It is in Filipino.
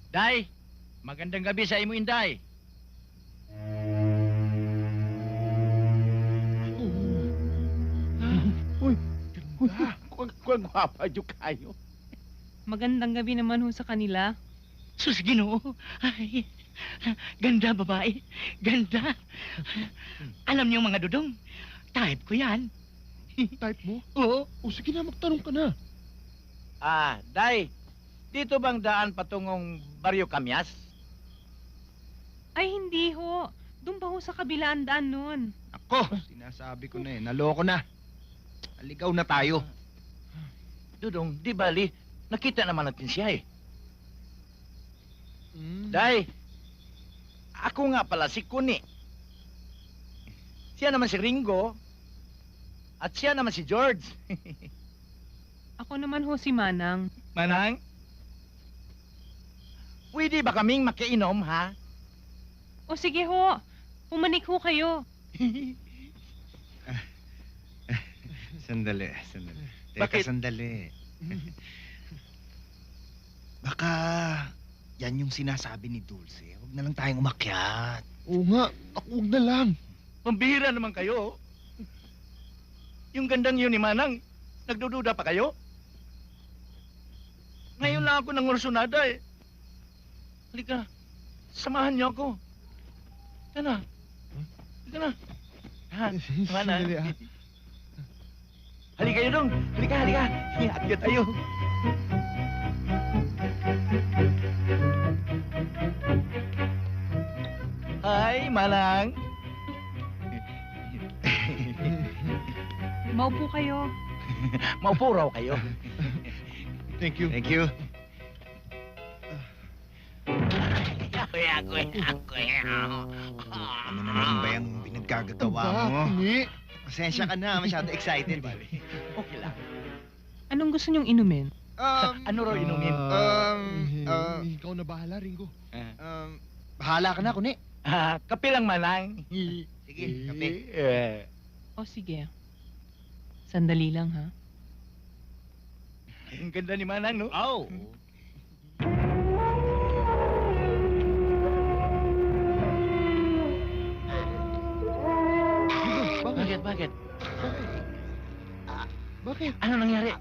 Day, magandang gabi sa imo, Inday. Uy, kuwang gwapa yung kayo. Magandang gabi naman ho sa kanila. Sus, Ginoo. Ay, ganda, babae. Ganda. Alam niyo, mga dudong, type ko yan. Type mo? Oo. O sige na, magtanong ka na. Day, dito bang daan patungong Baryo Kamyas? Ay, hindi ho. Doon pa ho sa kabilaan daan nun. Ako, sinasabi ko na eh, naloko na. Aligaw na tayo. Dudong, di bali, nakita naman natin siya eh. Mm. Day, ako nga pala si Kuni. Siya naman si Ringo. At siya naman si George. Ako naman ho si Manang. Manang? Pwede ba kaming makiinom, ha? O sige ho, pumanik ho kayo. Sandali. Teka, Bakit? sandali. Baka yan yung sinasabi ni Dulce. Huwag na lang tayong umakyat. Oo nga, ako huwag na lang. Pambihira naman kayo. Yung gandang yun ni Manang, nagdududa pa kayo? Ngayon lang ako nangursunada eh. Halika, samahan niyo ako. Halika na. Halika na. Ha, Manang. Sandali, ah. Halika kayo dong. Halika. Akyat tayo. Hi, Manang. Maupo kayo. Maupo raw kayo. Thank you. Thank you. Ako. Ano naman ba yung pinagkagagawa mo? Ni? Pasensya ka na, masyado excited. Okay lang. Anong gusto niyong inumin? Ano raw inumin? Ikaw na bahala, Ringo. Bahala ka na, Kuni. Kape lang, Manang. Sige, kape. O sige. Sandali lang ha. Ang ganda ni Manang, no? Oh. Bakit? Bakit? Bakit? Ano nangyari?